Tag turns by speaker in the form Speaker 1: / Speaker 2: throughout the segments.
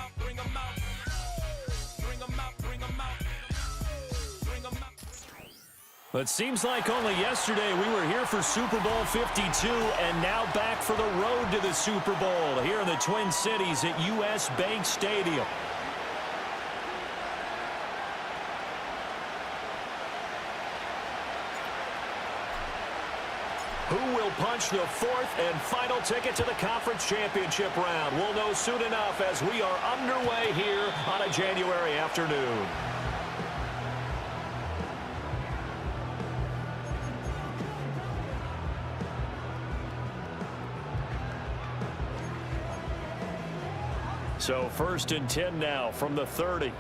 Speaker 1: out, bring 'em out. Bring 'em out, bring 'em out. Bring 'em out.
Speaker 2: But it seems like only yesterday we were here for Super Bowl 52 and now back for the road to the Super Bowl here in the Twin Cities at U.S. Bank Stadium. Who will punch the fourth and final ticket to the conference championship round? We'll know soon enough as we are underway here on a January afternoon. So 1st and 10 now from the 30.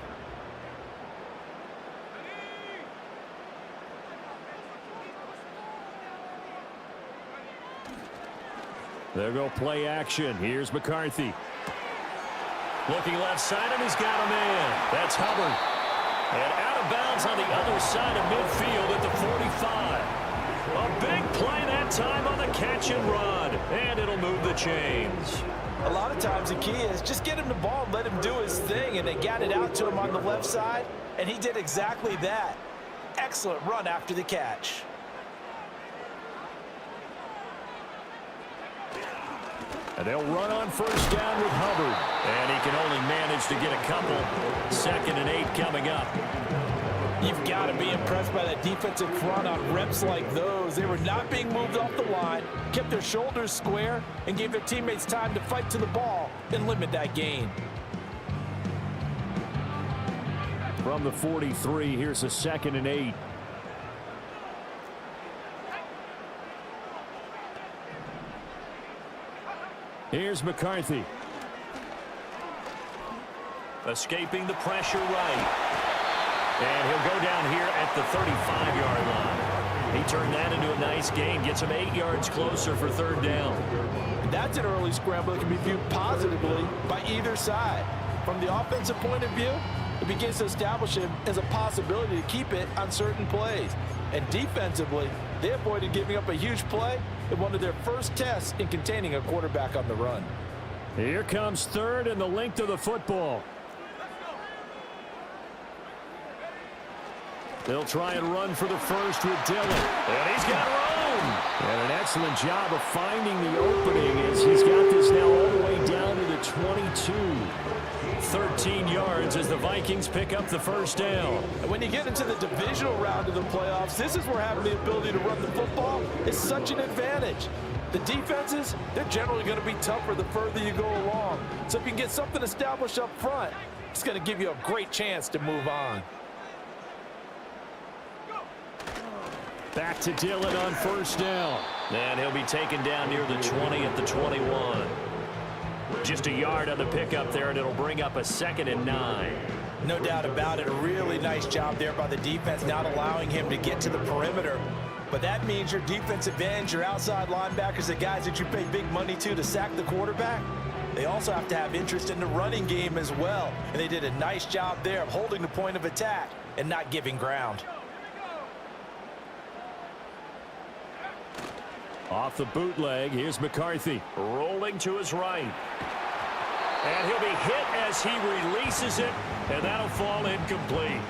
Speaker 2: There go play action. Here's McCarthy. Looking left side, and he's got a man. That's Hubbard. And out of bounds on the other side of midfield at the 45. A big play that time on the catch and run. And it'll move the chains.
Speaker 3: A lot of times the key is just get him the ball and let him do his thing, and they got it out to him on the left side, and he did exactly that. Excellent run after the catch.
Speaker 2: And they'll run on first down with Hubbard. And he can only manage to get a couple. 2nd and 8 coming up.
Speaker 3: You've got to be impressed by that defensive front on reps like those. They were not being moved off the line, kept their shoulders square, and gave their teammates time to fight to the ball and limit that gain.
Speaker 2: From the 43, here's a 2nd and 8. Here's McCarthy. Escaping the pressure right. And he'll go down here at the 35-yard line. He turned that into a nice gain. Gets him 8 yards closer for 3rd down.
Speaker 3: That's an early scramble that can be viewed positively by either side. From the offensive point of view, it begins to establish him as a possibility to keep it on certain plays. And defensively, they avoided giving up a huge play in one of their first tests in containing a quarterback on the run.
Speaker 2: Here comes 3rd and the length of the football. They'll try and run for the first with Dillon. And he's got room. And an excellent job of finding the opening as he's got this now all the way down to the 22. 13 yards as the Vikings pick up the first down.
Speaker 3: And when you get into the divisional round of the playoffs, this is where having the ability to run the football is such an advantage. The defenses, they're generally going to be tougher the further you go along. So if you can get something established up front, it's going to give you a great chance to move on.
Speaker 2: Back to Dillon on first down. And he'll be taken down near the 20 at the 21. Just a yard on the pickup there, and it'll bring up a 2nd and 9.
Speaker 3: No doubt about it. A really nice job there by the defense, not allowing him to get to the perimeter. But that means your defensive ends, your outside linebackers, the guys that you pay big money to sack the quarterback, they also have to have interest in the running game as well. And they did a nice job there of holding the point of attack and not giving ground.
Speaker 2: Off the bootleg, here's McCarthy. Rolling to his right. And he'll be hit as he releases it, and that'll fall incomplete.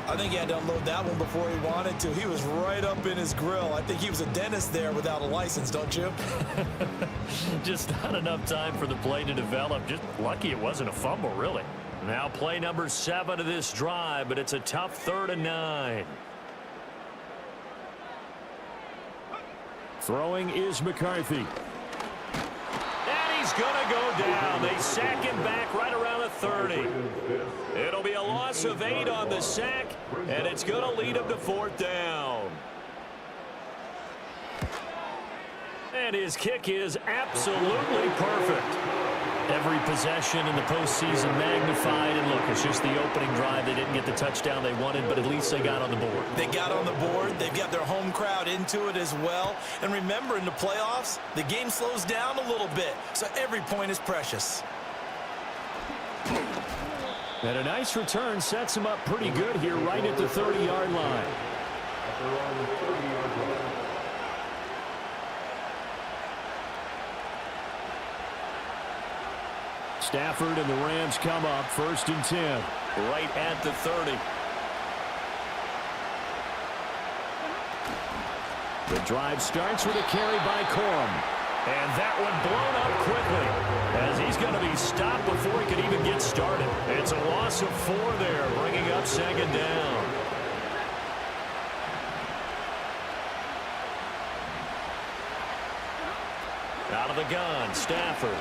Speaker 3: I think he had to unload that one before he wanted to. He was right up in his grill. I think he was a dentist there without a license, don't you?
Speaker 2: Just not enough time for the play to develop. Just lucky it wasn't a fumble, really. Now play number 7 of this drive, but it's a tough 3rd and 9. Throwing is McCarthy. And he's going to go down. They sack him back right around the 30. It'll be a loss of 8 on the sack, and it's going to lead him to 4th down. And his kick is absolutely perfect. Every possession in the postseason magnified, and look, it's just the opening drive. They didn't get the touchdown they wanted, but at least they got on the board.
Speaker 3: They got on the board. They've got their home crowd into it as well. And remember, in the playoffs, the game slows down a little bit, so every point is precious.
Speaker 2: And a nice return sets him up pretty good here right at the 30-yard line. Stafford and the Rams come up 1st and 10.
Speaker 4: Right at the 30.
Speaker 2: The drive starts with a carry by Corum. And that one blown up quickly as he's going to be stopped before he could even get started. It's a loss of 4 there, bringing up 2nd down. Out of the gun, Stafford.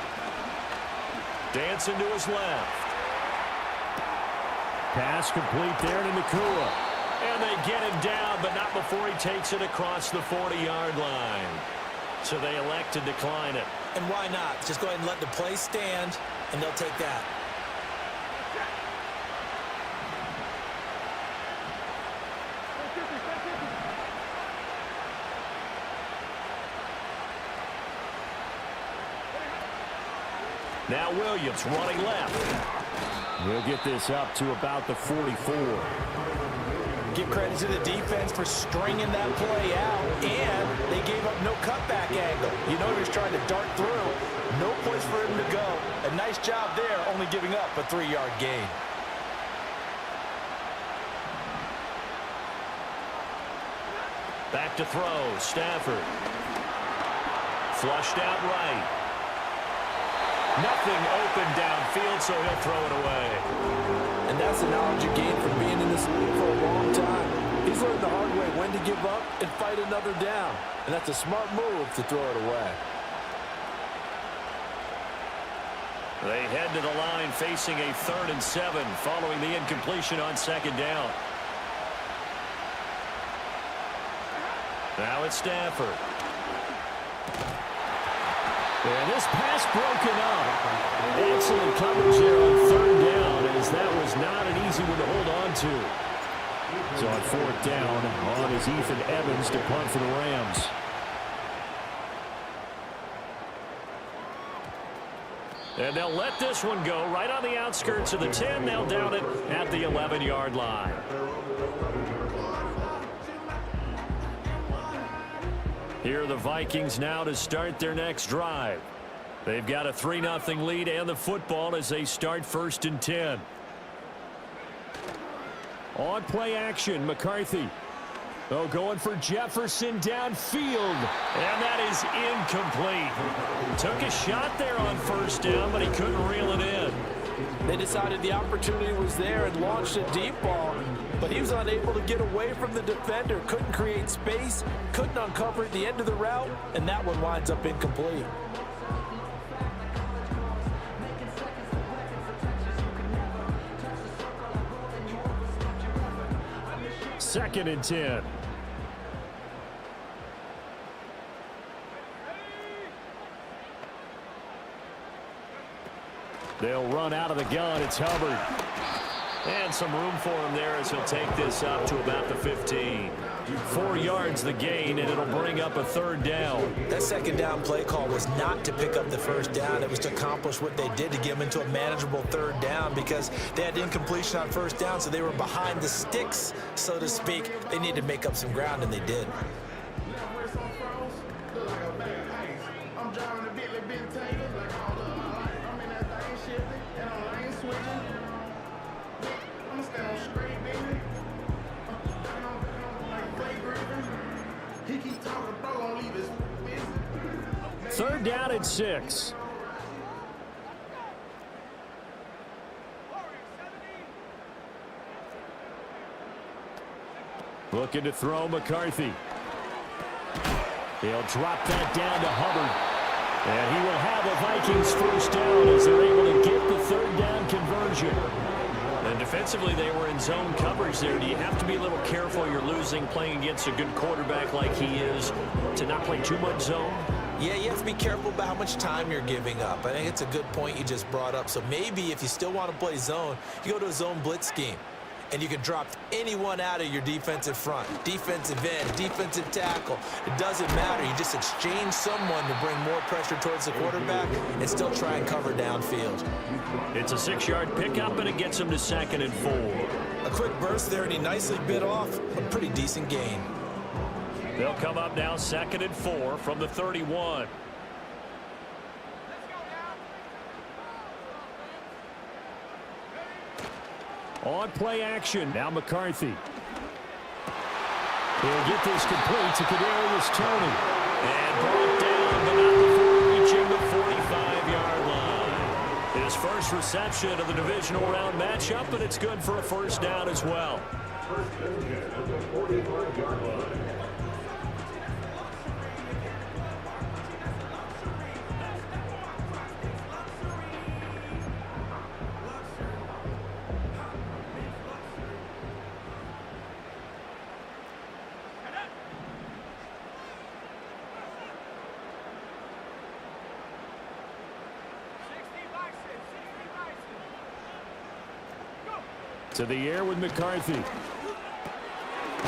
Speaker 2: Dancing to his left. Pass complete there to Nakua. And they get him down, but not before he takes it across the 40-yard line. So they elect to decline it.
Speaker 3: And why not? Just go ahead and let the play stand, and they'll take that.
Speaker 2: Now Williams running left. He'll get this up to about the 44.
Speaker 3: Give credit to the defense for stringing that play out, and they gave up no cutback angle. You know he was trying to dart through. No place for him to go. A nice job there, only giving up a 3-yard gain.
Speaker 2: Back to throw, Stafford. Flushed out right. Nothing open downfield, so he'll throw it away.
Speaker 5: And that's the knowledge you gain from being in this league for a long time. He's learned the hard way when to give up and fight another down. And that's a smart move to throw it away.
Speaker 2: They head to the line facing a 3rd and 7 following the incompletion on 2nd down. Now it's Stafford. And this pass broken up. Excellent coverage there on 3rd down, as that was not an easy one to hold on to. So on 4th down, on is Ethan Evans to punt for the Rams. And they'll let this one go right on the outskirts of the 10. They'll down it at the 11-yard line. Here are the Vikings now to start their next drive. They've got a 3-0 lead and the football as they start 1st and 10. On play action, McCarthy. Oh, going for Jefferson downfield. And that is incomplete. Took a shot there on 1st down, but he couldn't reel it in.
Speaker 5: They decided the opportunity was there and launched a deep ball, but he was unable to get away from the defender, couldn't create space, couldn't uncover at the end of the route, and that one winds up incomplete.
Speaker 2: Second and 10. They'll run out of the gun. It's Hubbard. And some room for him there as he'll take this up to about the 15. 4 yards the gain, and it'll bring up a 3rd down.
Speaker 3: That 2nd down play call was not to pick up the 1st down. It was to accomplish what they did, to get them into a manageable 3rd down, because they had incompletion on 1st down, so they were behind the sticks, so to speak. They needed to make up some ground, and they did.
Speaker 2: Third down at 6. Looking to throw McCarthy. He'll drop that down to Hubbard. And he will have a Vikings 1st down as they're able to get the 3rd down conversion. And defensively, they were in zone coverage there. Do you have to be a little careful? You're losing playing against a good quarterback like he is to not play too much zone?
Speaker 3: Yeah, you have to be careful about how much time you're giving up. I think it's a good point you just brought up. So maybe if you still want to play zone, you go to a zone blitz scheme. And you can drop anyone out of your defensive front, defensive end, defensive tackle. It doesn't matter. You just exchange someone to bring more pressure towards the quarterback and still try and cover downfield.
Speaker 2: It's a 6-yard pickup, and it gets him to 2nd and 4.
Speaker 3: A quick burst there, and he nicely bit off a pretty decent gain.
Speaker 2: They'll come up now 2nd and 4 from the 31. On play action, now McCarthy. He'll get this complete to Kadarius Toney. And brought down, but not before reaching the 45-yard line. His first reception of the divisional round matchup, but it's good for a first down as well. To the air with McCarthy.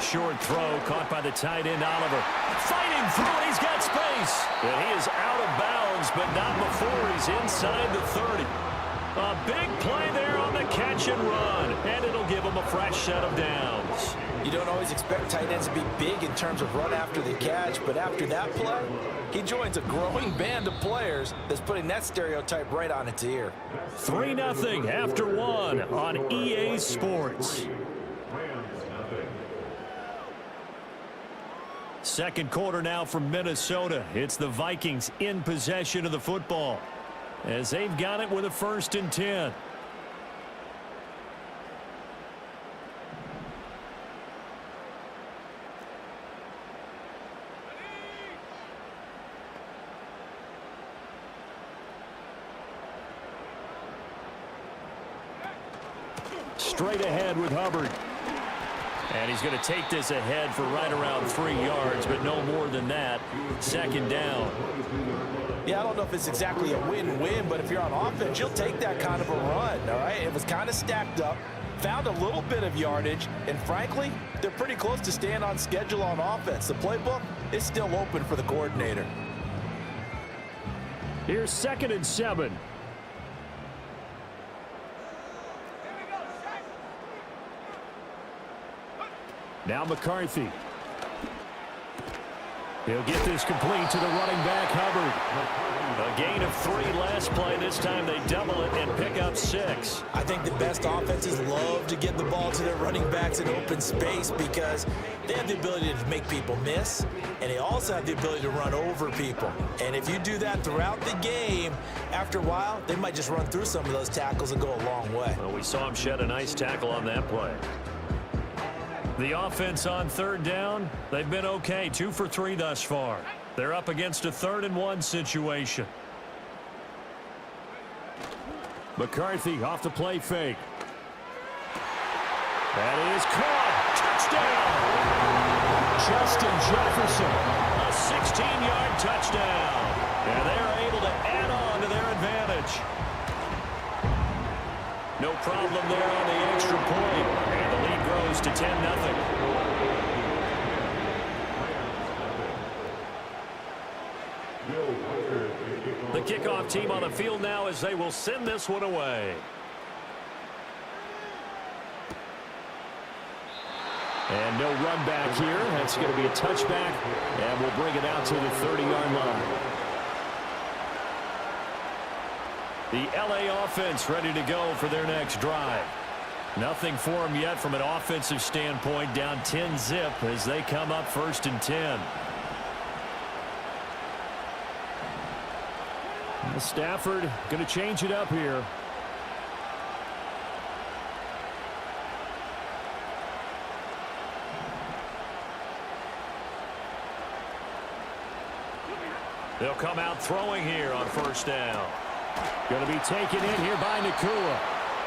Speaker 2: Short throw caught by the tight end Oliver. Fighting through it. He's got space. And he is out of bounds, but not before he's inside the 30. A big play there on the catch and run. And it'll give him a fresh set of downs.
Speaker 3: You don't always expect tight ends to be big in terms of run after the catch, but after that play, he joins a growing band of players that's putting that stereotype right on its ear.
Speaker 2: 3-0 after one on EA Sports. Second quarter now from Minnesota. It's the Vikings in possession of the football as they've got it with a 1st and 10. Straight ahead with Hubbard. And he's going to take this ahead for right around 3 yards, but no more than that. 2nd down.
Speaker 3: Yeah, I don't know if it's exactly a win-win, but if you're on offense, you'll take that kind of a run, all right? It was kind of stacked up, found a little bit of yardage, and frankly, they're pretty close to staying on schedule on offense. The playbook is still open for the coordinator.
Speaker 2: Here's 2nd and 7. Now McCarthy. He'll get this complete to the running back, Hubbard. A gain of 3 last play. This time they double it and pick up 6.
Speaker 3: I think the best offenses love to get the ball to their running backs in open space because they have the ability to make people miss, and they also have the ability to run over people. And if you do that throughout the game, after a while, they might just run through some of those tackles and go a long way.
Speaker 2: Well, we saw him shed a nice tackle on that play. The offense on 3rd down, they've been okay. 2 for 3 thus far. They're up against a 3rd and 1 situation. McCarthy off the play fake. That is caught. Touchdown. Justin Jefferson. A 16-yard touchdown. And they are able to add on to their advantage. No problem there on the extra point. And the lead grows to 10-0. The kickoff team on the field now as they will send this one away. And no run back here. That's going to be a touchback. And we'll bring it out to the 30-yard line. The LA offense ready to go for their next drive. Nothing for them yet from an offensive standpoint. Down 10-zip as they come up 1st and 10. Stafford going to change it up here. They'll come out throwing here on 1st down. Going to be taken in here by Nakua.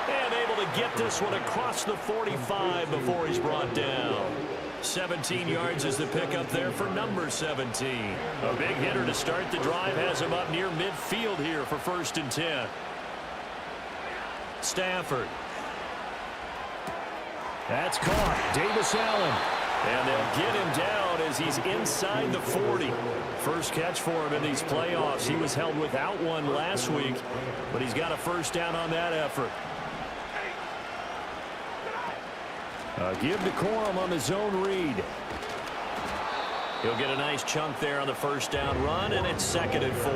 Speaker 2: And able to get this one across the 45 before he's brought down. 17 yards is the pickup there for number 17. A big hitter to start the drive has him up near midfield here for 1st and 10. Stafford. That's caught. Davis Allen. And they'll get him down as he's inside the 40. First catch for him in these playoffs. He was held without one last week, but he's got a 1st down on that effort. Give decorum on the zone read. He'll get a nice chunk there on the 1st down run, and it's 2nd and 4.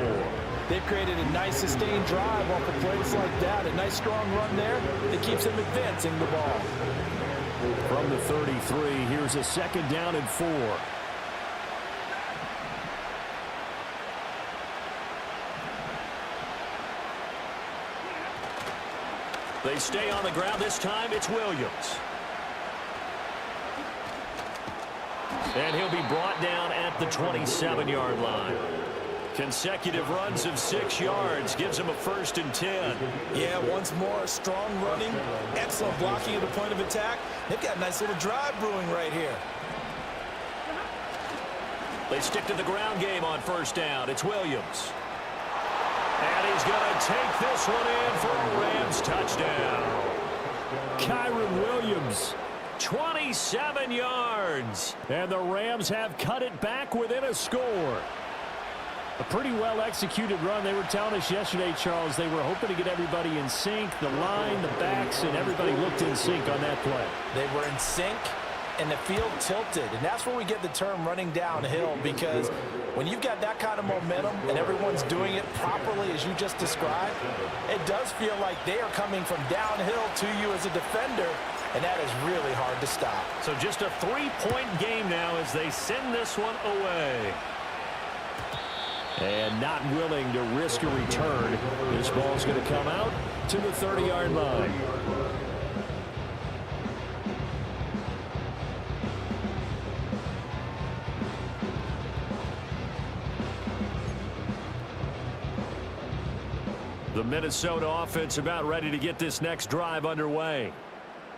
Speaker 5: They've created a nice sustained drive off of plays like that. A nice strong run there that keeps them advancing the ball.
Speaker 2: From the 33, here's a 2nd down and 4. They stay on the ground this time. It's Williams. And he'll be brought down at the 27-yard line. Consecutive runs of 6 yards gives him a 1st and 10.
Speaker 3: Yeah, once more, strong running, excellent blocking at the point of attack. They've got a nice little drive brewing right here.
Speaker 2: They stick to the ground game on 1st down. It's Williams. And he's going to take this one in for a Rams touchdown. Kyron Williams, 27 yards. And the Rams have cut it back within a score. A pretty well-executed run. They were telling us yesterday, Charles, they were hoping to get everybody in sync, the line, the backs, and everybody looked in sync on that play.
Speaker 5: They were in sync, and the field tilted. And that's where we get the term running downhill, because when you've got that kind of momentum and everyone's doing it properly as you just described, it does feel like they are coming from downhill to you as a defender, and that is really hard to stop.
Speaker 2: So just a 3-point game now as they send this one away. And not willing to risk a return. This ball's going to come out to the 30-yard line. The Minnesota offense about ready to get this next drive underway.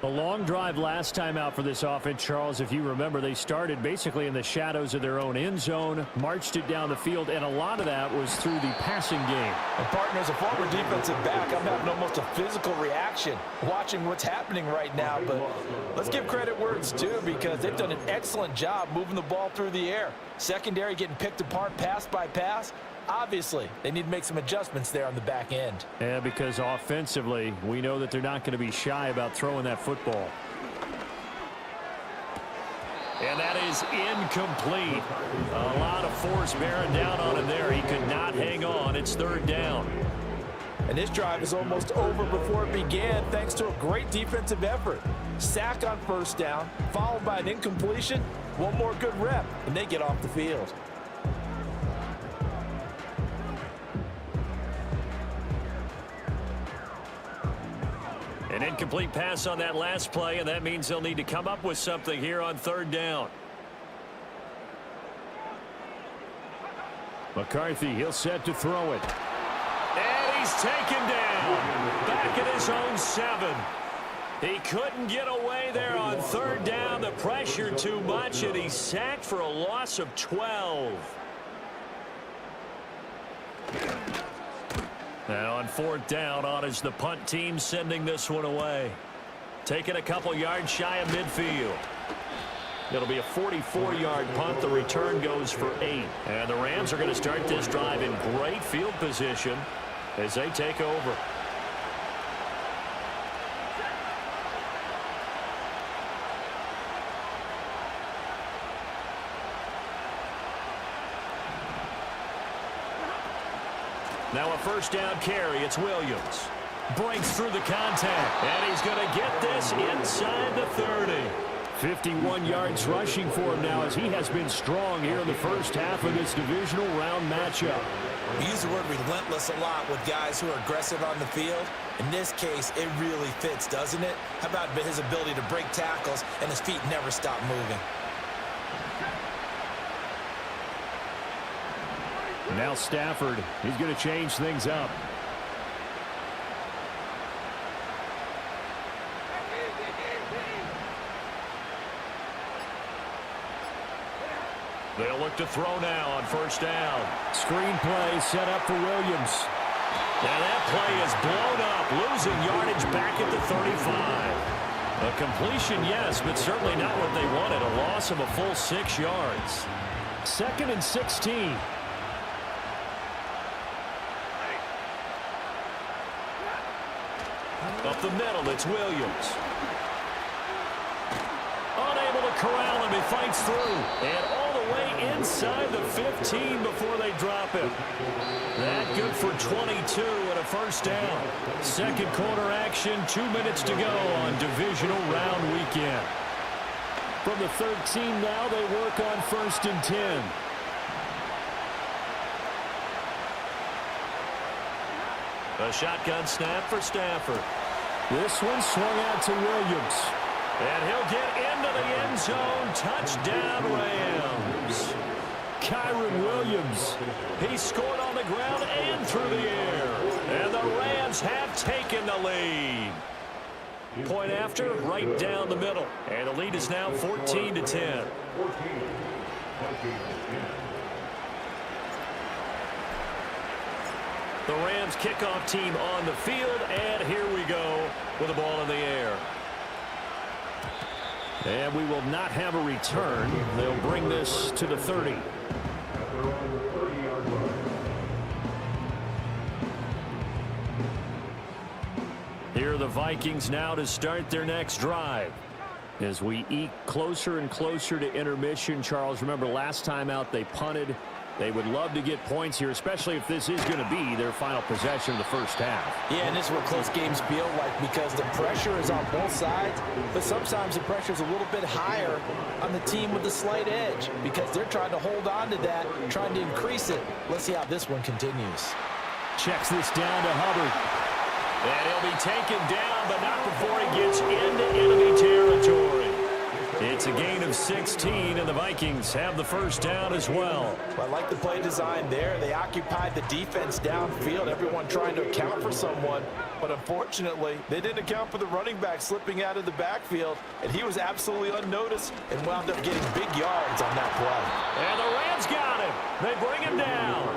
Speaker 2: A long drive last time out for this offense, Charles. If you remember, they started basically in the shadows of their own end zone, marched it down the field, and a lot of that was through the passing game.
Speaker 5: And partner, as a former defensive back, I'm having almost a physical reaction watching what's happening right now. But let's give credit where it's due, because they've done an excellent job moving the ball through the air. Secondary getting picked apart pass by pass. Obviously, they need to make some adjustments there on the back end.
Speaker 2: Yeah, because offensively, we know that they're not going to be shy about throwing that football. And that is incomplete. A lot of force bearing down on him there. He could not hang on. It's 3rd down.
Speaker 5: And this drive is almost over before it began, thanks to a great defensive effort. Sack on 1st down, followed by an incompletion. One more good rep, and they get off the field.
Speaker 2: An incomplete pass on that last play, and that means they'll need to come up with something here on 3rd down. McCarthy, he'll set to throw it. And he's taken down. Back at his own 7. He couldn't get away there on 3rd down. The pressure too much, and he's sacked for a loss of 12. And on 4th down, on is the punt team sending this one away. Taking a couple yards shy of midfield. It'll be a 44-yard punt. The return goes for 8. And the Rams are going to start this drive in great field position as they take over. Now a 1st down carry. It's Williams. Breaks through the contact. And he's going to get this inside the 30. 51 yards rushing for him now, as he has been strong here in the first half of this divisional round matchup.
Speaker 3: We use the word relentless a lot with guys who are aggressive on the field. In this case, it really fits, doesn't it? How about his ability to break tackles and his feet never stop moving?
Speaker 2: Now Stafford, he's going to change things up. They'll look to throw now on 1st down. Screen play set up for Williams. Now that play is blown up, losing yardage back at the 35. A completion, yes, but certainly not what they wanted. A loss of a full 6 yards. 2nd and 16. Up the middle, it's Williams. Unable to corral him, he fights through. And all the way inside the 15 before they drop him. That good good for 22 and a first down. Second quarter action, 2 minutes to go on divisional round weekend. From the 13 now, they work on 1st and 10. A shotgun snap for Stafford. This one swung out to Williams. And he'll get into the end zone. Touchdown, Rams. Kyron Williams. He scored on the ground and through the air. And the Rams have taken the lead. Point after, right down the middle. And the lead is now 14-10. The Rams kickoff team on the field, and here we go with the ball in the air. And we will not have a return. They'll bring this to the 30. Here are the Vikings now to start their next drive. As we eke closer and closer to intermission, Charles, remember last time out they punted. They would love to get points here, especially if this is going to be their final possession of the first half.
Speaker 5: Yeah, and this is what close games feel like because the pressure is on both sides, but sometimes the pressure is a little bit higher on the team with the slight edge because they're trying to hold on to that, trying to increase it. Let's see how this one continues.
Speaker 2: Checks this down to Hubbard. And he'll be taken down, but not before he gets into enemy territory. It's a gain of 16, and the Vikings have the first down as well.
Speaker 3: I like the play design there. They occupied the defense downfield, everyone trying to account for someone. But unfortunately, they didn't account for the running back slipping out of the backfield, and he was absolutely unnoticed and wound up getting big yards on that play.
Speaker 2: And the Rams got him. They bring him down.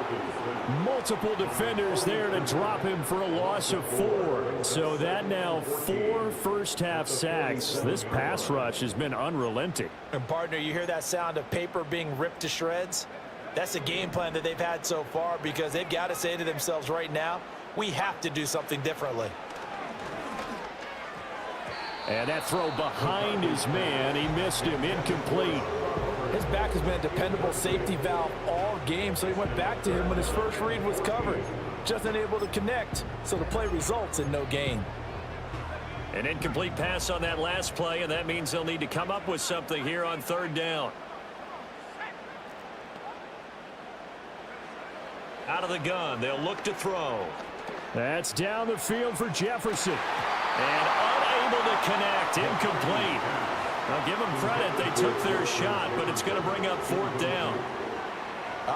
Speaker 2: Multiple defenders there to drop him for a loss of 4. So that now 4 first-half sacks. This pass rush has been unrelenting.
Speaker 3: And, partner, you hear that sound of paper being ripped to shreds? That's the game plan that they've had so far because they've got to say to themselves right now, we have to do something differently.
Speaker 2: And that throw behind his man, he missed him, incomplete.
Speaker 5: His back has been a dependable safety valve all game, so he went back to him when his first read was covered. Just unable to connect, so the play results in no gain.
Speaker 2: An incomplete pass on that last play, and that means they'll need to come up with something here on 3rd down. Out of the gun, they'll look to throw. That's down the field for Jefferson. And unable to connect, incomplete. I'll give them credit, they took their shot, but it's going to bring up 4th down.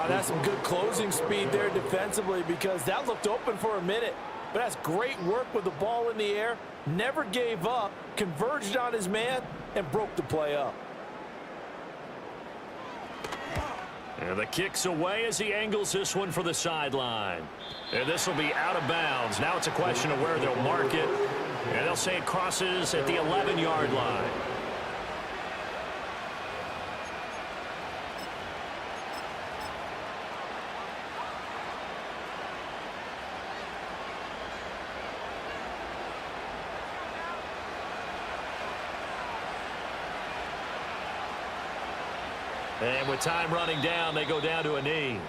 Speaker 5: That's some good closing speed there defensively because that looked open for a minute. But that's great work with the ball in the air. Never gave up, converged on his man, and broke the play up.
Speaker 2: And the kick's away as he angles this one for the sideline. And this will be out of bounds. Now it's a question of where they'll mark it. And they'll say it crosses at the 11-yard line. And with time running down, they go down to a knee.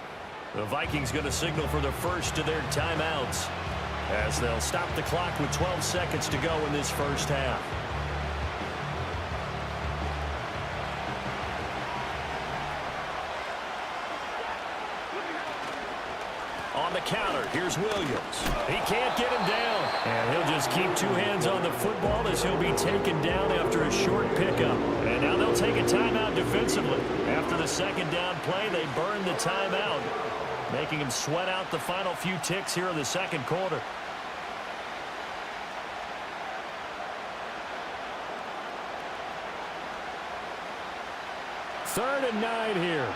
Speaker 2: The Vikings going to signal for the first of their timeouts as they'll stop the clock with 12 seconds to go in this first half. On the counter, here's Williams. He can't get him down. And he'll just keep 2 hands on the football as he'll be taken down after a short pickup. And now they'll take a timeout defensively. After the second down play, they burn the timeout, making him sweat out the final few ticks here in the second quarter. Third and 9 here.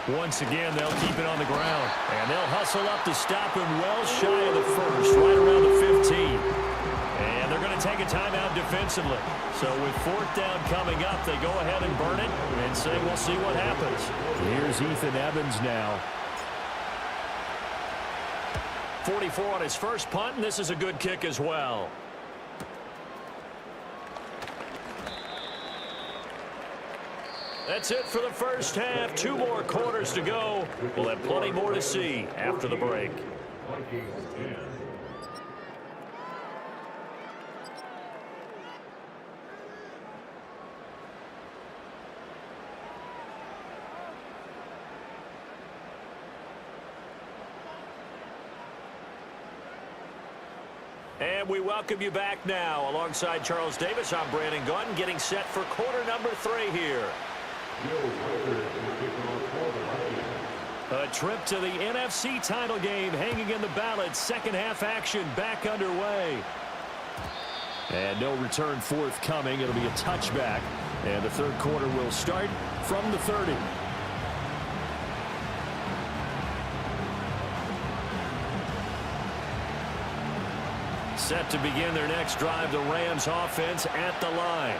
Speaker 2: Once again, they'll keep it on the ground. And they'll hustle up to stop him well shy of the first, right around the 15. And they're going to take a timeout defensively. So with 4th down coming up, they go ahead and burn it and say, we'll see what happens. Here's Ethan Evans now. 44 on his first punt, and this is a good kick as well. That's it for the first half. 2 more quarters to go. We'll have plenty more to see after the break. And we welcome you back now. Alongside Charles Davis, I'm Brandon Gunn, getting set for quarter number 3 here. A trip to the NFC title game hanging in the balance. Second half action back underway. And no return forthcoming. It'll be a touchback. And the third quarter will start from the 30. Set to begin their next drive, the Rams offense at the line.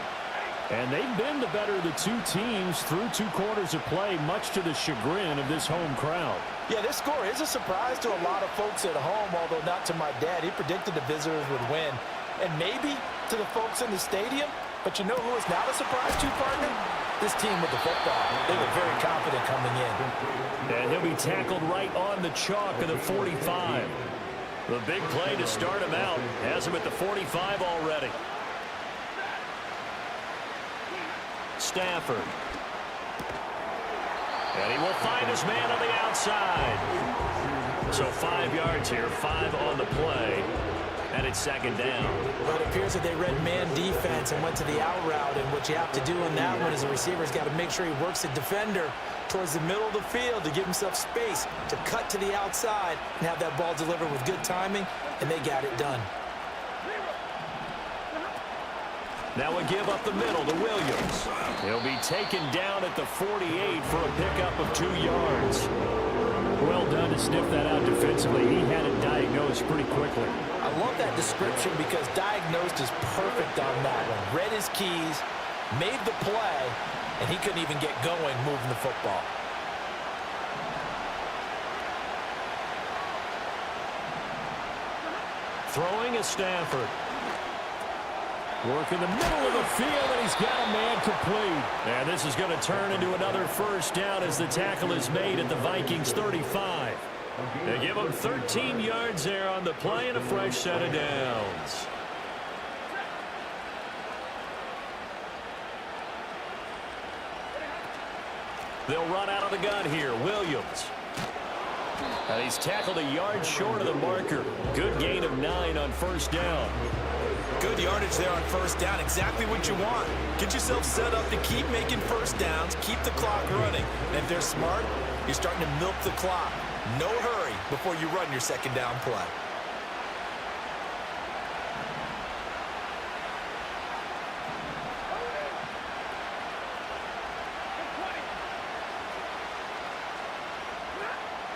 Speaker 2: And they've been the better of the 2 teams through 2 quarters of play, much to the chagrin of this home crowd.
Speaker 5: Yeah, this score is a surprise to a lot of folks at home, although not to my dad. He predicted the visitors would win. And maybe to the folks in the stadium, but you know who is not a surprise to, partner? This team with the football. They were very confident coming in.
Speaker 2: And he'll be tackled right on the chalk of the 45. The big play to start him out. Has him at the 45 already. Stafford. And he will find his man on the outside. So 5 yards here, 5 on the play. And it's second down.
Speaker 5: Well, it appears that they read man defense and went to the out route. And what you have to do on that one is the receiver's got to make sure he works the defender towards the middle of the field to give himself space to cut to the outside and have that ball delivered with good timing, and they got it done.
Speaker 2: Now a give up the middle to Williams. He'll be taken down at the 48 for a pickup of 2 yards. Well done to sniff that out defensively. He had it diagnosed pretty quickly.
Speaker 5: I love that description because diagnosed is perfect on that one. Read his keys, made the play, and he couldn't even get going moving the football.
Speaker 2: Throwing is Stafford. Work in the middle of the field, and he's got a man complete. And this is going to turn into another first down as the tackle is made at the Vikings 35. They give him 13 yards there on the play and a fresh set of downs. They'll run out of the gun here. Williams. And he's tackled a yard short of the marker. Good gain of 9 on first down.
Speaker 3: Good yardage there on first down. Exactly what you want. Get yourself set up to keep making first downs, keep the clock running. And if they're smart, you're starting to milk the clock. No hurry before you run your second down play.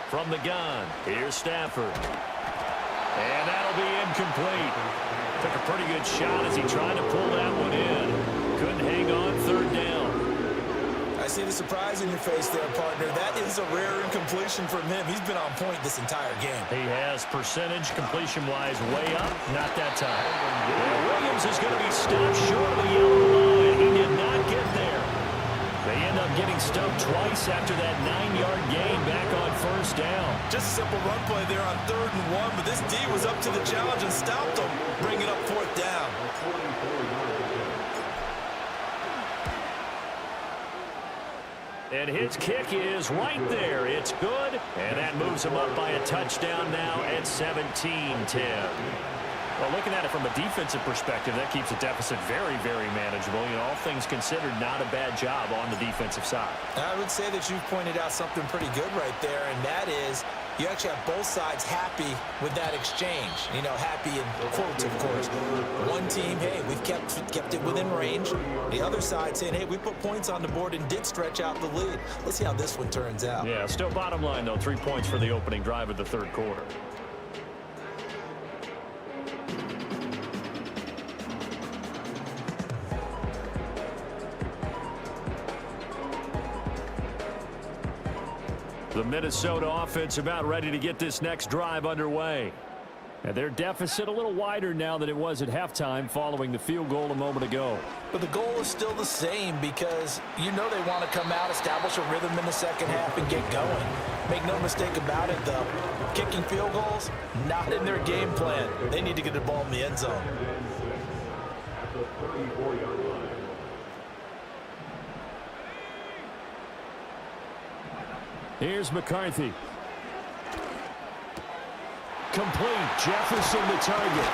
Speaker 2: From the gun, here's Stafford. And that'll be incomplete. Took a pretty good shot as he tried to pull that one in. Couldn't hang on, third down.
Speaker 3: I see the surprise in your face there, partner. That is a rare incompletion from him. He's been on point this entire game.
Speaker 2: He has percentage completion-wise way up. Not that time. Yeah, Williams is going to be stopped short of the yellow line. He did not get there. They end up getting stumped twice after that 9-yard gain back on first down.
Speaker 3: Just a simple run play there on 3rd and 1, but this D was up to the challenge and stopped him, bringing up 4th down.
Speaker 2: And his kick is right there. It's good, and that moves him up by a touchdown now at 17-10. Well, looking at it from a defensive perspective, that keeps the deficit very, very manageable. You know, all things considered, not a bad job on the defensive side.
Speaker 5: I would say that you've pointed out something pretty good right there, and that is you actually have both sides happy with that exchange. You know, happy in quotes, of course. One team, hey, we've kept it within range. The other side saying, hey, we put points on the board and did stretch out the lead. Let's see how this one turns out.
Speaker 2: Yeah, still bottom line, though, 3 points for the opening drive of the third quarter. The Minnesota offense about ready to get this next drive underway. And their deficit a little wider now than it was at halftime following the field goal a moment ago.
Speaker 5: But the goal is still the same because you know they want to come out, establish a rhythm in the second half, and get going. Make no mistake about it, though. Kicking field goals, not in their game plan. They need to get the ball in the end zone.
Speaker 2: Here's McCarthy. Complete. Jefferson the target.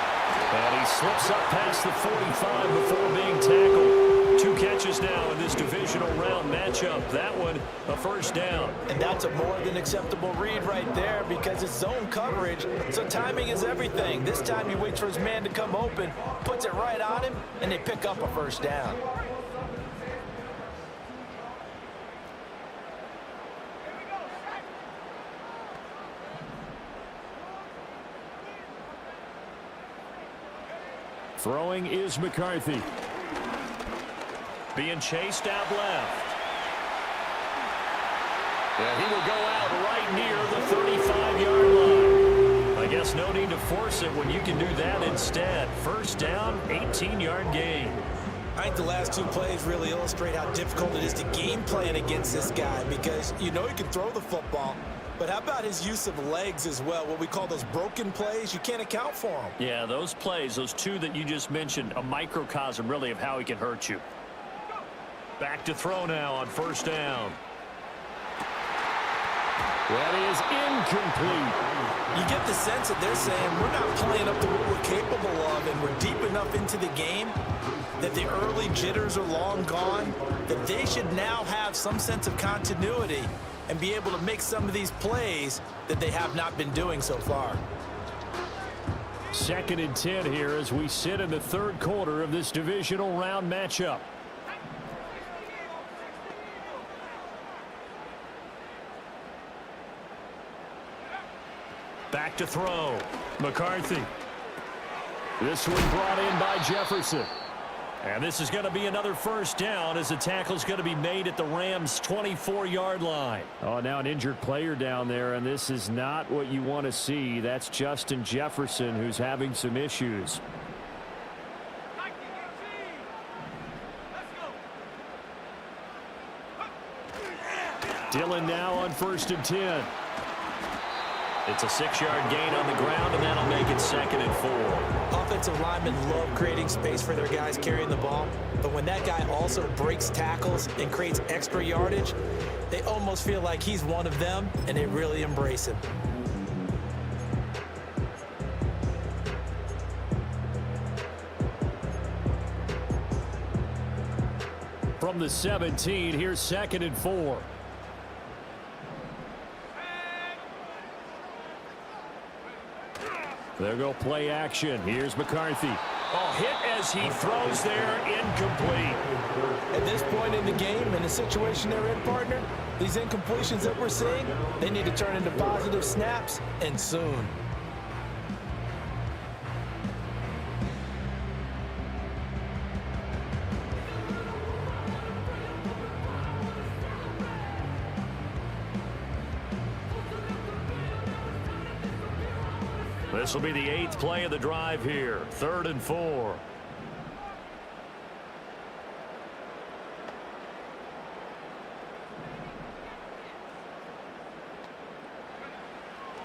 Speaker 2: And he slips up past the 45 before being tackled. 2 catches now in this divisional round matchup. That one, a first down.
Speaker 5: And that's a more than acceptable read right there because it's zone coverage, so timing is everything. This time he waits for his man to come open, puts it right on him, and they pick up a first down.
Speaker 2: Throwing is McCarthy. Being chased out left. Yeah, he will go out right near the 35-yard line. I guess no need to force it when you can do that instead. First down, 18-yard gain.
Speaker 5: I think the last 2 plays really illustrate how difficult it is to game plan against this guy because you know he can throw the football. But how about his use of legs as well, what we call those broken plays? You can't account for them.
Speaker 2: Yeah, those plays, those 2 that you just mentioned, a microcosm really of how he can hurt you. Back to throw now on first down. That is incomplete.
Speaker 5: You get the sense that they're saying we're not playing up to what we're capable of, and we're deep enough into the game that the early jitters are long gone, that they should now have some sense of continuity and be able to make some of these plays that they have not been doing so far.
Speaker 2: 2nd and 10 here as we sit in the 3rd quarter of this divisional round matchup. Back to throw. McCarthy. This one brought in by Jefferson. And this is going to be another first down as the tackle's going to be made at the Rams' 24-yard line. Oh, now an injured player down there, and this is not what you want to see. That's Justin Jefferson who's having some issues. Dillon now on 1st and 10. It's a 6-yard gain on the ground, and that'll make it 2nd and 4.
Speaker 5: Offensive linemen love creating space for their guys carrying the ball, but when that guy also breaks tackles and creates extra yardage, they almost feel like he's one of them, and they really embrace him.
Speaker 2: From the 17, here's 2nd and 4. There go play action. Here's McCarthy. Oh, hit as he throws there, incomplete.
Speaker 5: At this point in the game, in the situation they're in, partner, these incompletions that we're seeing, they need to turn into positive snaps, and soon.
Speaker 2: This will be the 8th play of the drive here. 3rd and 4.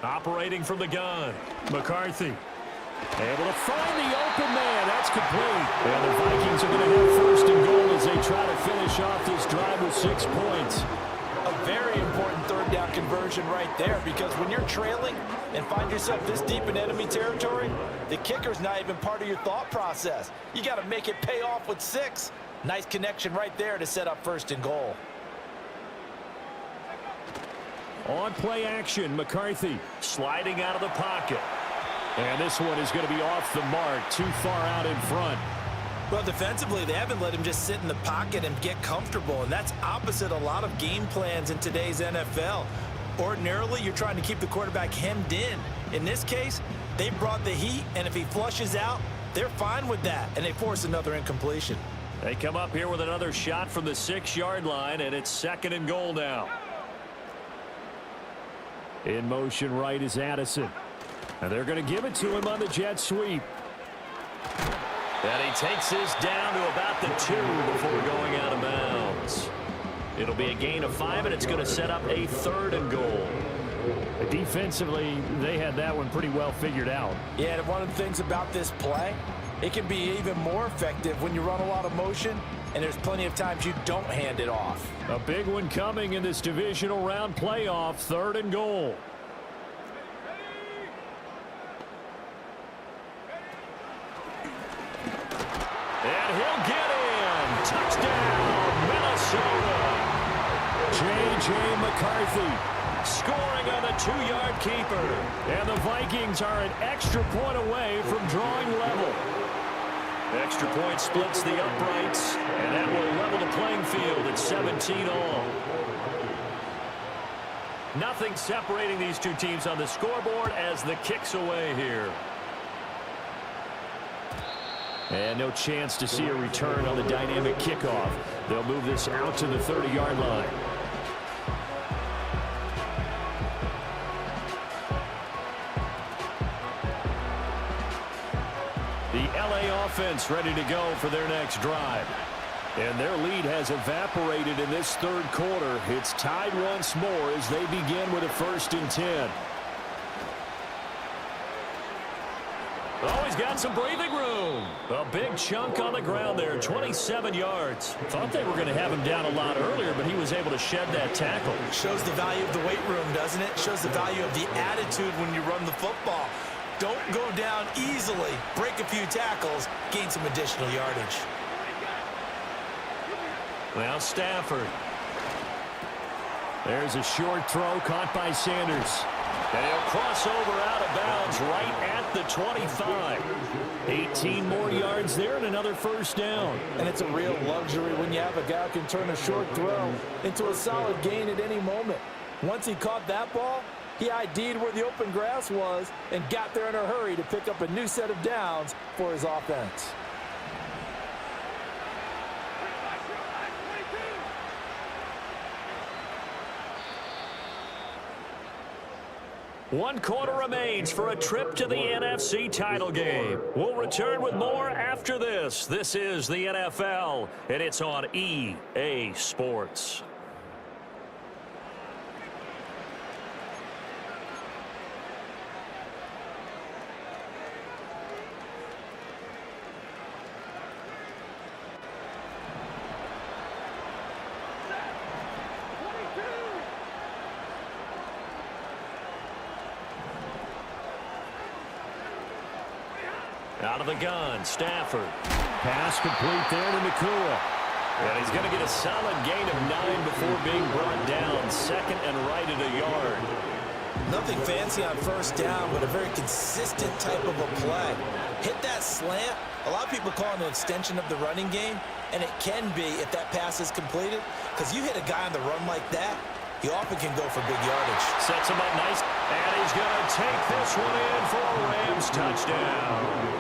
Speaker 2: Operating from the gun. McCarthy. Able to find the open man. That's complete. And the Vikings are going to have 1st and goal as they try to finish off this drive with 6 points.
Speaker 5: A very important 3rd down conversion right there, because when you're trailing and find yourself this deep in enemy territory, the kicker's not even part of your thought process. You got to make it pay off with 6. Nice connection right there to set up 1st and goal.
Speaker 2: On play action, McCarthy sliding out of the pocket. And this one is going to be off the mark, too far out in front.
Speaker 5: Well, defensively, they haven't let him just sit in the pocket and get comfortable, and that's opposite a lot of game plans in today's NFL. Ordinarily, you're trying to keep the quarterback hemmed in. In this case, they brought the heat, and if he flushes out, they're fine with that, and they force another incompletion.
Speaker 2: They come up here with another shot from the 6-yard line, and it's 2nd and goal now. In motion right is Addison. And they're going to give it to him on the jet sweep.
Speaker 4: And he takes this down to about the 2 before going out of bounds. It'll be a gain of 5, and it's going to set up a 3rd and goal.
Speaker 2: Defensively, they had that one pretty well figured out.
Speaker 5: Yeah, and one of the things about this play, it can be even more effective when you run a lot of motion, and there's plenty of times you don't hand it off.
Speaker 2: A big one coming in this divisional round playoff, 3rd and goal. And he'll get in. Touchdown, Minnesota. J.J. McCarthy scoring on the 2-yard keeper. And the Vikings are an extra point away from drawing level. Extra point splits the uprights, and that will level the playing field at 17 all. Nothing separating these two teams on the scoreboard as the kick's away here. And no chance to see a return on the dynamic kickoff. They'll move this out to the 30-yard line. The LA offense ready to go for their next drive. And their lead has evaporated in this 3rd quarter. It's tied once more as they begin with a 1st and 10. Oh, he's got some breathing room. A big chunk on the ground there, 27 yards. Thought they were going to have him down a lot earlier, but he was able to shed that tackle.
Speaker 3: Shows the value of the weight room, doesn't it? Shows the value of the attitude when you run the football. Don't go down easily. Break a few tackles, gain some additional yardage.
Speaker 2: Now Stafford. There's a short throw caught by Sanders. And he'll cross over out of bounds right at the 25. 18 more yards there and another 1st down.
Speaker 5: And it's a real luxury when you have a guy who can turn a short throw into a solid gain at any moment. Once he caught that ball, he ID'd where the open grass was and got there in a hurry to pick up a new set of downs for his offense.
Speaker 2: One quarter remains for a trip to the NFC title game. We'll return with more after this. This is the NFL, and it's on EA Sports. Out of the gun, Stafford. Pass complete there to Nakua. And he's going to get a solid gain of 9 before being brought down. 2nd and right at a yard.
Speaker 3: Nothing fancy on 1st down, but a very consistent type of a play. Hit that slant. A lot of people call it an extension of the running game, and it can be if that pass is completed, because you hit a guy on the run like that, he often can go for big yardage.
Speaker 2: Sets him up nice, and he's going to take this one in for a Rams touchdown.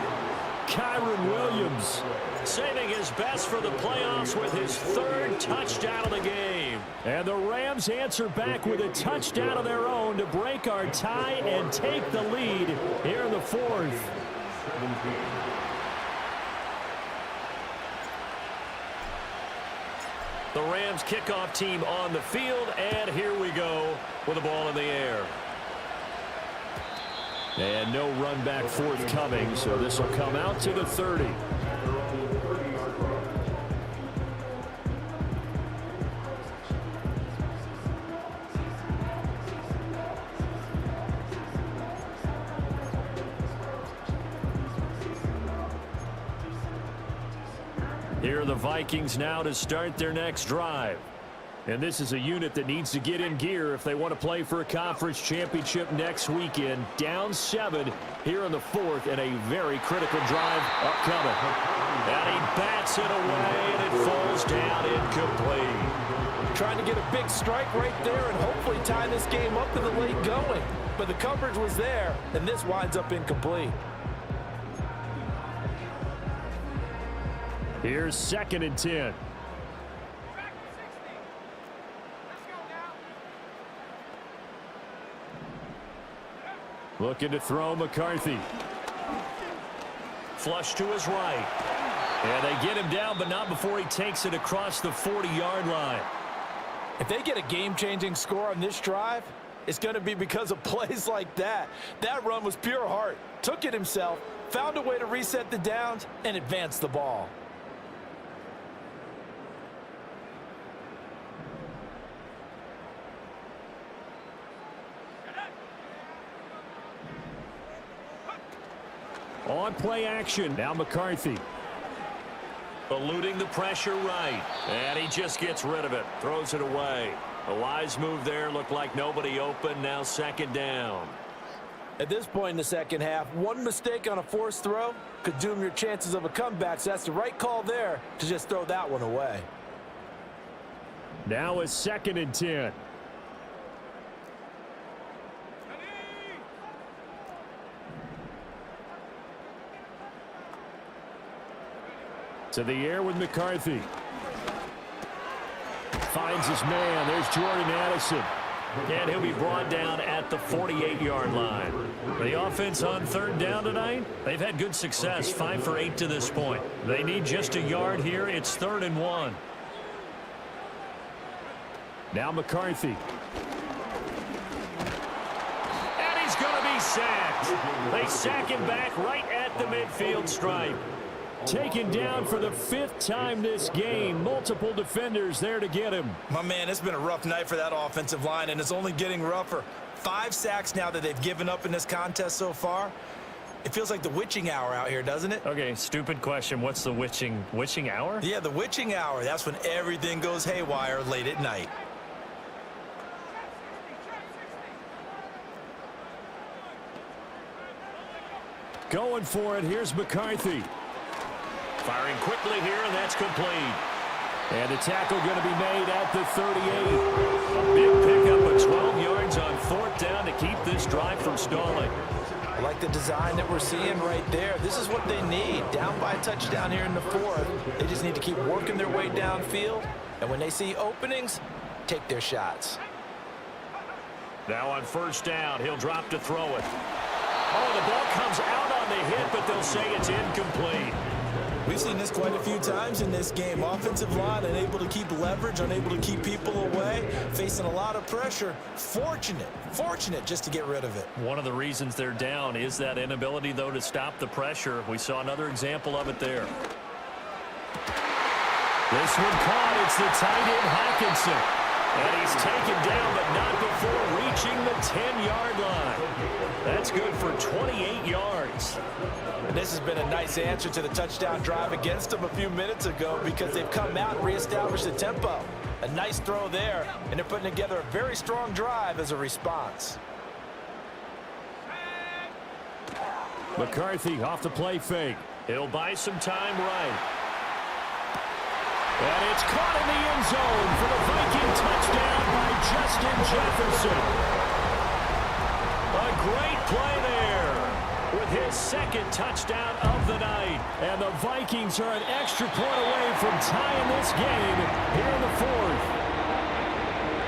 Speaker 2: Kyron Williams saving his best for the playoffs with his 3rd touchdown of the game. And the Rams answer back with a touchdown of their own to break our tie and take the lead here in the 4th. The Rams kickoff team on the field, and here we go with the ball in the air. And no run back forthcoming, so this will come out to the 30. Here are the Vikings now to start their next drive. And this is a unit that needs to get in gear if they want to play for a conference championship next weekend. Down 7 here in the 4th, and a very critical drive upcoming. And he bats it away, and it falls down incomplete.
Speaker 5: Trying to get a big strike right there and hopefully tie this game up in the late going. But the coverage was there, and this winds up incomplete.
Speaker 2: Here's 2nd and 10. Looking to throw McCarthy.
Speaker 4: Flush to his right.
Speaker 2: And they get him down, but not before he takes it across the 40-yard line.
Speaker 5: If they get a game-changing score on this drive, it's going to be because of plays like that. That run was pure heart. Took it himself, found a way to reset the downs, and advance the ball.
Speaker 2: On play action, now McCarthy.
Speaker 4: Eluding the pressure right. And he just gets rid of it. Throws it away. A wise move there. Looked like nobody open. Now second down.
Speaker 5: At this point in the second half, one mistake on a forced throw could doom your chances of a comeback. So that's the right call there to just throw that one away.
Speaker 2: Now a 2nd and 10. To the air with McCarthy. Finds his man. There's Jordan Addison.
Speaker 4: And he'll be brought down at the 48-yard line.
Speaker 2: The offense on 3rd down tonight,
Speaker 4: They've had good success, 5 for 8 to this point.
Speaker 2: they need just a yard here. It's 3rd and 1. Now McCarthy.
Speaker 4: And he's going to be sacked. They sack him back right at the midfield stripe.
Speaker 2: Taken down for the 5th time this game. Multiple defenders there to get him.
Speaker 3: My man, it's been a rough night for that offensive line, and it's only getting rougher. 5 sacks now that they've given up in this contest so far. It feels like the witching hour out here, doesn't it?
Speaker 4: Okay, stupid question. What's the witching hour?
Speaker 3: Yeah, the witching hour. That's when everything goes haywire late at night.
Speaker 2: Going for it. Here's McCarthy.
Speaker 4: Firing quickly here, and that's complete.
Speaker 2: And the tackle going to be made at the 38.
Speaker 4: A big pickup of 12 yards on 4th down to keep this drive from stalling.
Speaker 5: I like the design that we're seeing right there. This is what they need. Down by a touchdown here in the 4th. They just need to keep working their way downfield. And when they see openings, take their shots.
Speaker 4: Now on 1st down, he'll drop to throw it. Oh, the ball comes out on the hit, but they'll say it's incomplete.
Speaker 3: We've seen this quite a few times in this game. Offensive line unable to keep leverage, unable to keep people away, facing a lot of pressure. Fortunate just to get rid of it.
Speaker 4: One of the reasons they're down is that inability, though, to stop the pressure. We saw another example of it there.
Speaker 2: This one caught. It's the tight end Hawkinson.
Speaker 4: And he's taken down, but not before reaching the 10-yard line. That's good for 28 yards.
Speaker 5: And this has been a nice answer to the touchdown drive against them a few minutes ago because they've come out and reestablished the tempo. A nice throw there, and they're putting together a very strong drive as a response.
Speaker 2: McCarthy off the play fake.
Speaker 4: He'll buy some time right.
Speaker 2: And it's caught in the end zone for the Viking touchdown by Justin Jefferson.
Speaker 4: A great play there with his 2nd touchdown of the night.
Speaker 2: And the Vikings are an extra point away from tying this game here in the 4th.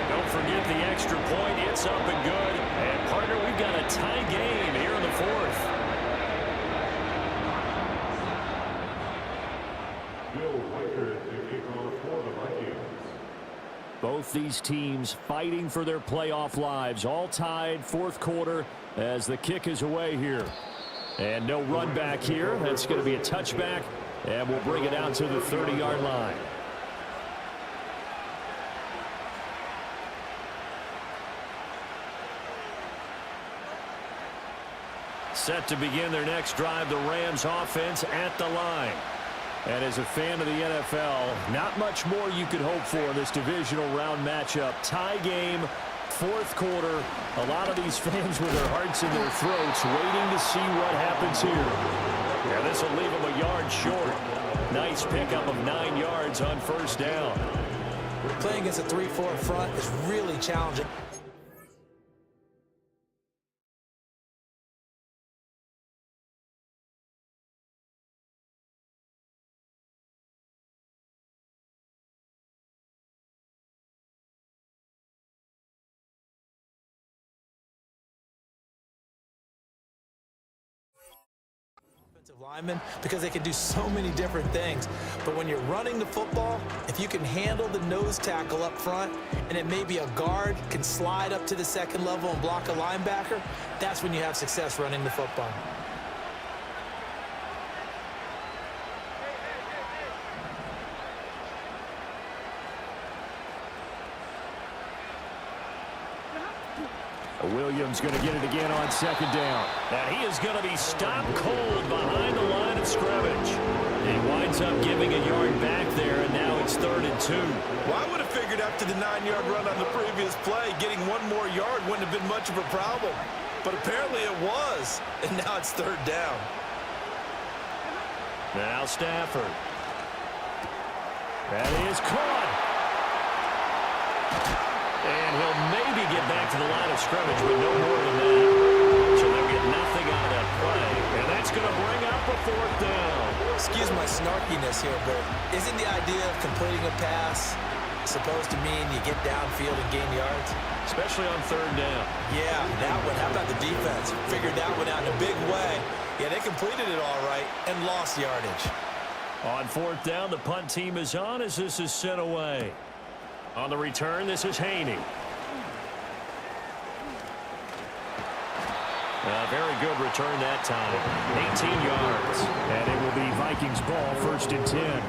Speaker 4: Don't forget the extra point. It's up and good. And, partner, we've got a tie game here in the 4th.
Speaker 2: Both these teams fighting for their playoff lives. All tied 4th quarter as the kick is away here. And no run back here. That's going to be a touchback. And we'll bring it out to the 30-yard line. Set to begin their next drive, the Rams offense at the line. And as a fan of the NFL, not much more you could hope for in this divisional round matchup. Tie game, 4th quarter. A lot of these fans with their hearts in their throats waiting to see what happens here.
Speaker 4: Yeah, this will leave them a yard short.
Speaker 2: Nice pickup of 9 yards on 1st down.
Speaker 5: Playing against a 3-4 front is really challenging. Linemen, because they can do so many different things. But when you're running the football, if you can handle the nose tackle up front, and it may be a guard can slide up to the second level and block a linebacker, that's when you have success running the football.
Speaker 2: Williams going to get it again on second down.
Speaker 4: And he is going to be stopped cold behind the line of scrimmage. He winds up giving a yard back there, and now it's 3rd and 2.
Speaker 3: Well, I would have figured after the 9-yard run on the previous play, getting one more yard wouldn't have been much of a problem. But apparently it was, and now it's 3rd down.
Speaker 4: Now Stafford.
Speaker 2: That is caught.
Speaker 4: And he'll maybe get back to the line of scrimmage, but no more than that. So they'll get nothing out of that play. And that's going to bring up a 4th down.
Speaker 5: Excuse my snarkiness here, but isn't the idea of completing a pass supposed to mean you get downfield and gain yards?
Speaker 4: Especially on 3rd down.
Speaker 5: Yeah, that one. How about the defense? Figured that one out in a big way. Yeah, they completed it all right and lost yardage.
Speaker 4: On 4th down, the punt team is on as this is sent away. On the return, this is Haney. A very good return that time. 18 yards.
Speaker 2: And it will be Vikings ball, 1st and 10.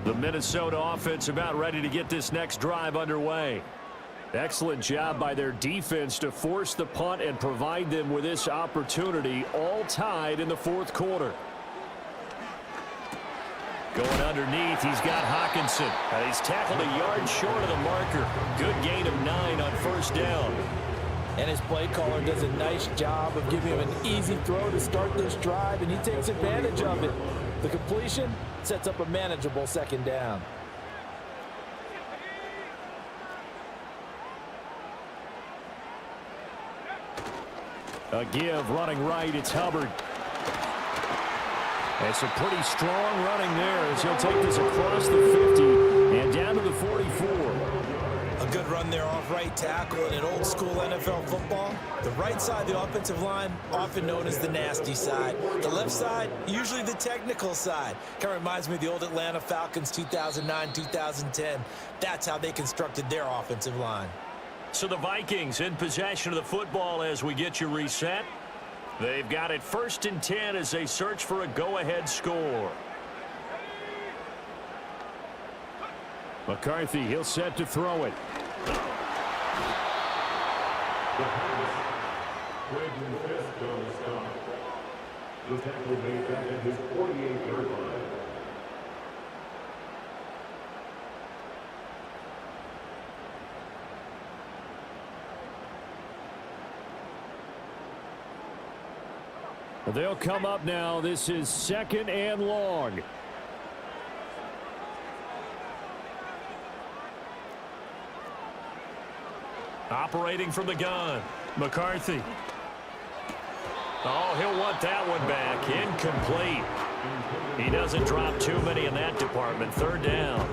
Speaker 2: The Minnesota offense about ready to get this next drive underway. Excellent job by their defense to force the punt and provide them with this opportunity, all tied in the 4th quarter. Going underneath, he's got Hawkinson. He's tackled a yard short of the marker. Good gain of 9 on 1st down.
Speaker 5: And his play caller does a nice job of giving him an easy throw to start this drive, and he takes advantage of it. The completion sets up a manageable 2nd down.
Speaker 2: A give running right, it's Hubbard. That's a pretty strong running there as he'll take this across the 50 and down to the 44.
Speaker 5: A good run there off right tackle in an old school NFL football. The right side of the offensive line, often known as the nasty side. The left side, usually the technical side. Kind of reminds me of the old Atlanta Falcons 2009-2010. That's how they constructed their offensive line.
Speaker 4: So the Vikings in possession of the football as we get you reset. They've got it 1st and 10 as they search for a go-ahead score.
Speaker 2: McCarthy, he'll set to throw it.
Speaker 6: The tackle made back at his 48-yard line.
Speaker 2: They'll come up now. This is 2nd and long.
Speaker 4: Operating from the gun. McCarthy. Oh, he'll want that one back. Incomplete. He doesn't drop too many in that department. 3rd down.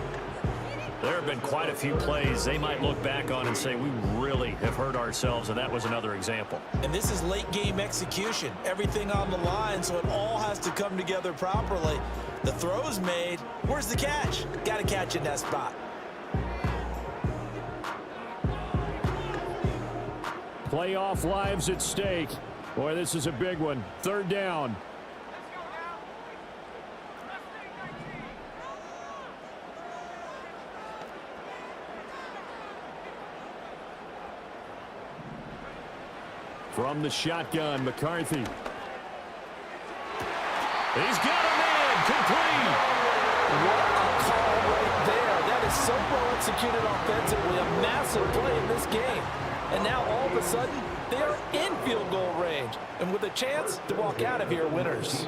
Speaker 4: There have been quite a few plays they might look back on and say, we really have hurt ourselves, and that was another example.
Speaker 5: And this is late game execution. Everything on the line, so it all has to come together properly. The throw's made. Where's the catch? Got to catch in that spot.
Speaker 2: Playoff lives at stake. Boy, this is a big one. 3rd down. From the shotgun, McCarthy.
Speaker 4: He's got a man complete.
Speaker 5: What a call right there. That is so well executed offensively. A massive play in this game. And now all of a sudden, they are in field goal range. And with a chance to walk out of here winners.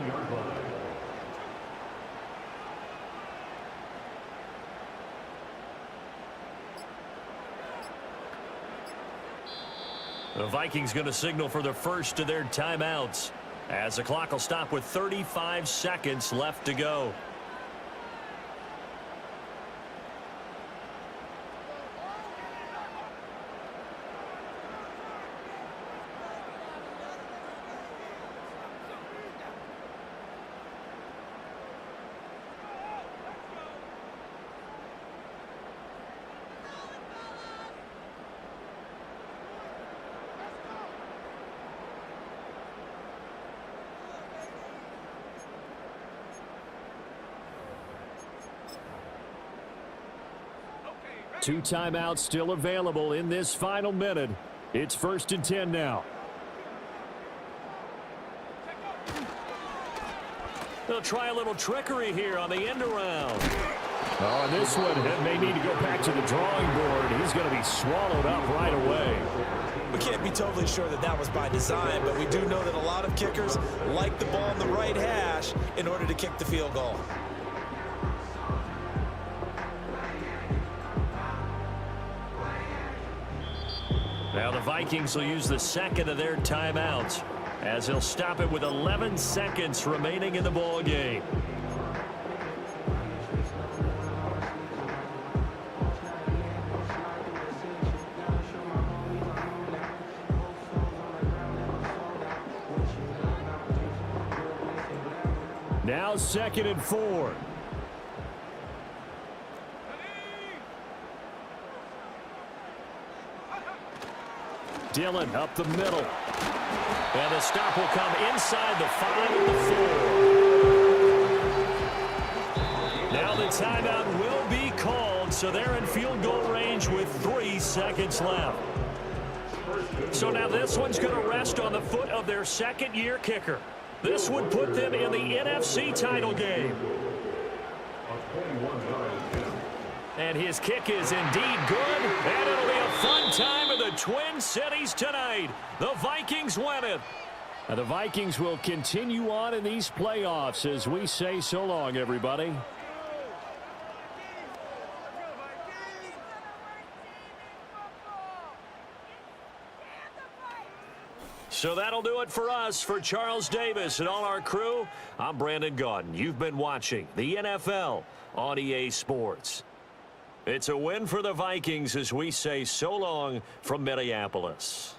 Speaker 4: The Vikings going to signal for the first of their timeouts. as the clock will stop with 35 seconds left to go.
Speaker 2: Two timeouts still available in this final minute. It's 1st and 10 now.
Speaker 4: They'll try a little trickery here on the end around.
Speaker 2: Oh, and this one may need to go back to the drawing board. He's going to be swallowed up right away.
Speaker 3: We can't be totally sure that that was by design, but we do know that a lot of kickers like the ball in the right hash in order to kick the field goal.
Speaker 4: Now the Vikings will use the second of their timeouts as they'll stop it with 11 seconds remaining in the ball game.
Speaker 2: Now 2nd and 4. Dillon up the middle.
Speaker 4: And the stop will come inside the 5 of the 4. Now the timeout will be called, so they're in field goal range with 3 seconds left. So now this one's going to rest on the foot of their second-year kicker. This would put them in the NFC title game. And his kick is indeed good, and it'll be a fun time in the Twin Cities tonight. The Vikings win it.
Speaker 2: Now the Vikings will continue on in these playoffs as we say so long, everybody.
Speaker 4: So that'll do it for us. For Charles Davis and all our crew, I'm Brandon Gaudin. You've been watching the NFL on EA Sports. It's a win for the Vikings as we say so long from Minneapolis.